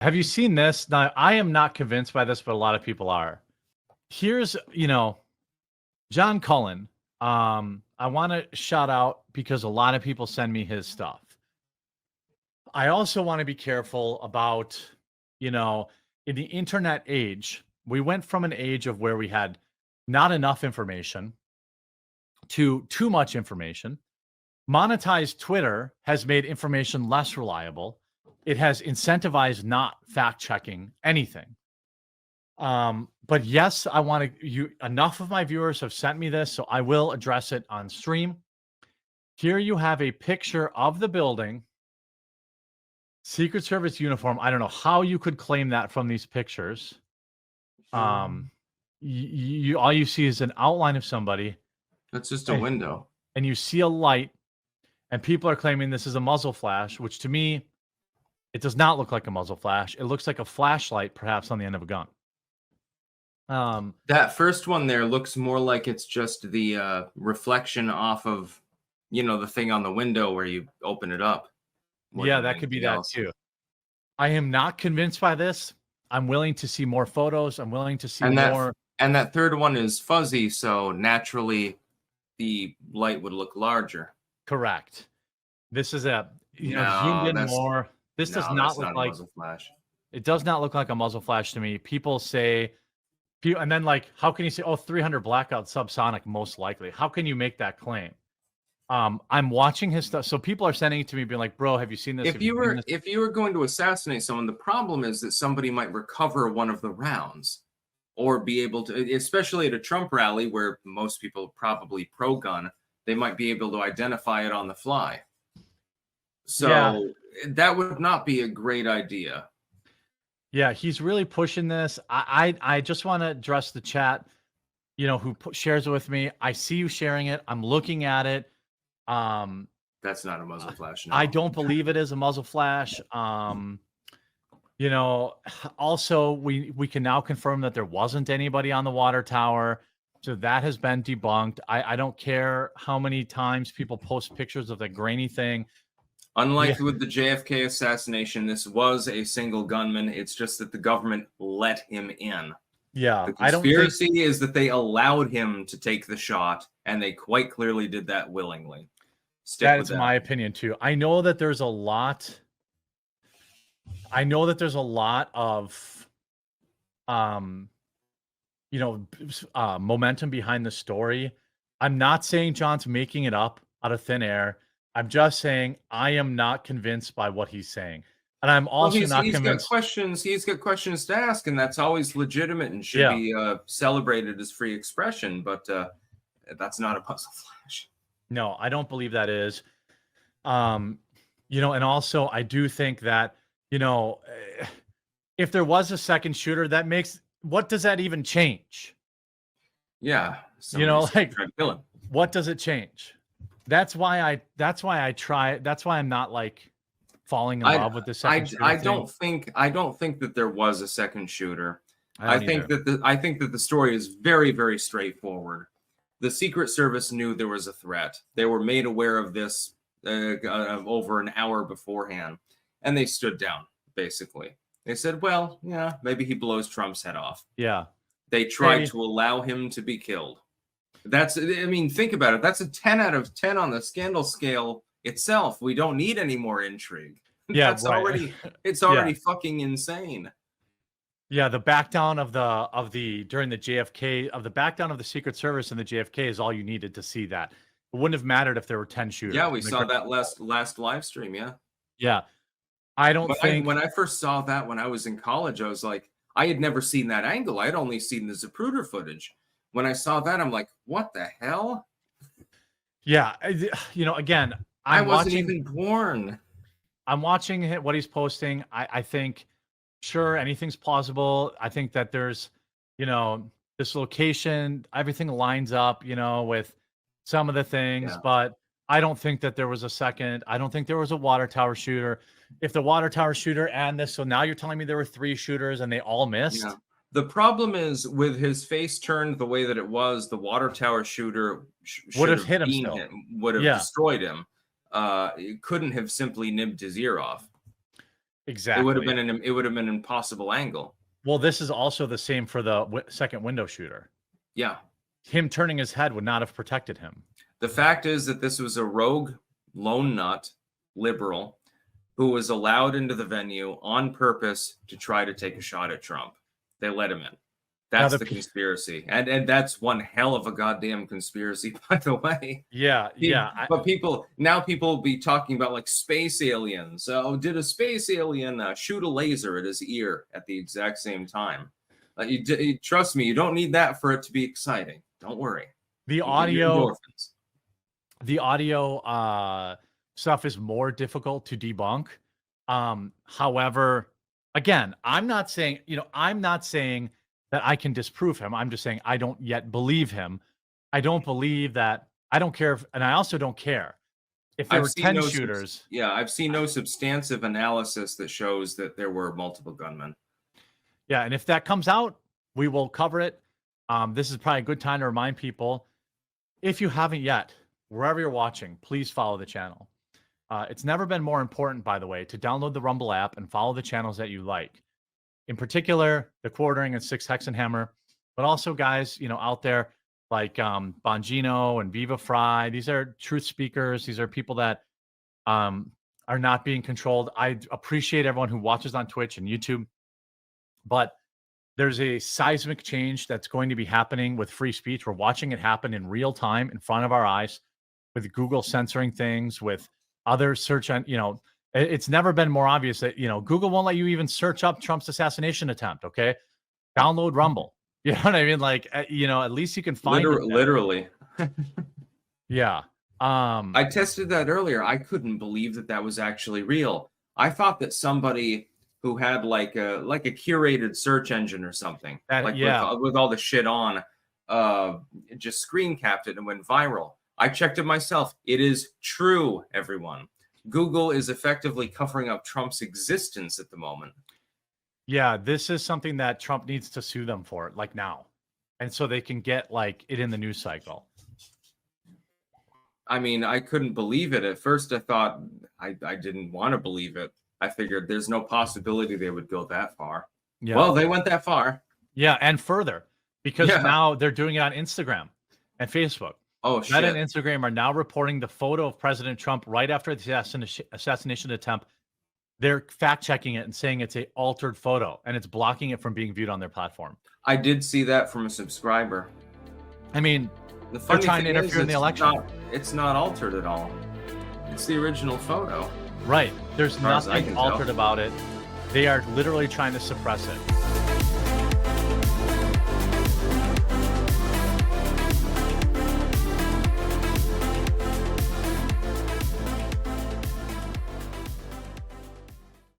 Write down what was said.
Have you seen this? Now, I am not convinced by this, but a lot of people are. Here's, John Cullen. I want to shout out because a lot of people send me his stuff. I also want to be careful about, in the internet age, we went from an age of where we had not enough information to too much information. Monetized Twitter has made information less reliable. It has incentivized not fact checking anything. But yes, I want to. Enough of my viewers have sent me this, so I will address it on stream. Here you have a picture of the building, Secret Service uniform. I don't know how you could claim that from these pictures. All you see is an outline of somebody. That's just a window, and you see a light, and people are claiming this is a muzzle flash, which to me, it does not look like a muzzle flash. It looks like a flashlight, perhaps on the end of a gun. That first one there looks more like it's just the reflection off of, the thing on the window where you open it up. Yeah, that could be that too. I am not convinced by this. I'm willing to see more photos. I'm willing to see more. And that third one is fuzzy, so naturally the light would look larger. Correct. This is zoomed in more. This does not look like a muzzle flash. It does not look like a muzzle flash to me. People say, and then how can you say, 300 blackout subsonic most likely? How can you make that claim? I'm watching his stuff, so people are sending it to me, being like, "Bro, have you seen this?" If you were going to assassinate someone, the problem is that somebody might recover one of the rounds, or be able to, especially at a Trump rally where most people are probably pro-gun, they might be able to identify it on the fly. So that would not be a great idea. Yeah, he's really pushing this. I just want to address the chat, who shares it with me. I see you sharing it. I'm looking at it. That's not a muzzle flash. No. I don't believe it is a muzzle flash. Also we can now confirm that there wasn't anybody on the water tower. So that has been debunked. I don't care how many times people post pictures of the grainy thing. Unlike with the JFK assassination, this was a single gunman. It's just that the government let him in. Yeah. The conspiracy is that they allowed him to take the shot, and they quite clearly did that willingly. That's my opinion too. I know that there's a lot of momentum behind the story. I'm not saying John's making it up out of thin air. I'm just saying I am not convinced by what he's saying. And I'm also not convinced. He's got questions to ask, and that's always legitimate and should be celebrated as free expression, but that's not a muzzle flash. No, I don't believe that is. And also I do think that, if there was a second shooter, what does that even change? Yeah. What does it change? That's why I'm not falling in love with the second shooter. I don't think that there was a second shooter. I think that the story is very, very straightforward. The Secret Service knew there was a threat. They were made aware of this over an hour beforehand, and they stood down, basically. They said, well, yeah, maybe he blows Trump's head off. Yeah. They tried to allow him to be killed. Think about it. That's a 10 out of 10 on the scandal scale itself. We don't need any more intrigue. Yeah, it's already fucking insane. Yeah, the back down of the during the JFK of the back down of the Secret Service and the JFK is all you needed to see that. It wouldn't have mattered if there were 10 shooters. Yeah, we saw that last live stream. Yeah. Yeah. When I first saw that when I was in college, I was like, I had never seen that angle. I had only seen the Zapruder footage. When I saw that, I'm like, what the hell? Yeah. Again, I wasn't even born. I'm watching what he's posting. I think, sure, anything's plausible. I think that there's, this location, everything lines up, with some of the things, but I don't think that there was a second. I don't think there was a water tower shooter. If the water tower shooter and this, so now you're telling me there were 3 shooters and they all missed? Yeah. The problem is with his face turned the way that it was, the water tower shooter would have hit him, would have destroyed him. It couldn't have simply nibbed his ear off. Exactly. It would have been an impossible angle. Well, this is also the same for the second window shooter. Yeah. Him turning his head would not have protected him. The fact is that this was a rogue lone nut liberal who was allowed into the venue on purpose to try to take a shot at Trump. They let him in. That's the conspiracy. And that's one hell of a goddamn conspiracy, by the way. Yeah, But people will be talking about like space aliens. Oh, did a space alien shoot a laser at his ear at the exact same time? Trust me, you don't need that for it to be exciting. Don't worry. The audio stuff is more difficult to debunk. However, again, I'm not saying that I can disprove him. I'm just saying I don't yet believe him. I don't believe that. I don't care and I also don't care if there were 10 shooters. I've seen no substantive analysis that shows that there were multiple gunmen. Yeah, and if that comes out, we will cover it. This is probably a good time to remind people, if you haven't yet, wherever you're watching, please follow the channel. It's never been more important, by the way, to download the Rumble app and follow the channels that you like. In particular, the Quartering and Styxhexenhammer, but also guys, out there like Bongino and Viva Fry. These are truth speakers. These are people that are not being controlled. I appreciate everyone who watches on Twitch and YouTube, but there's a seismic change that's going to be happening with free speech. We're watching it happen in real time in front of our eyes, with Google censoring things, with other search on, it's never been more obvious that, Google won't let you even search up Trump's assassination attempt. Okay. Download Rumble. You know what I mean? Like, at least you can find it. Literally. Yeah. I tested that earlier. I couldn't believe that was actually real. I thought that somebody who had like a curated search engine or something, with all the shit on, just screen capped it and went viral. I checked it myself. It is true, everyone. Google is effectively covering up Trump's existence at the moment. Yeah, this is something that Trump needs to sue them for, like now. And so they can get it in the news cycle. I mean, I couldn't believe it. At first, I thought I didn't want to believe it. I figured there's no possibility they would go that far. Yeah. Well, they went that far. Yeah, and further, because now they're doing it on Instagram and Facebook. Oh, shit. Meta and Instagram are now reporting the photo of President Trump right after the assassination attempt. They're fact-checking it and saying it's an altered photo, and it's blocking it from being viewed on their platform. I did see that from a subscriber. I mean, they're trying to interfere in the election. It's not altered at all. It's the original photo. Right. There's nothing altered about it. They are literally trying to suppress it.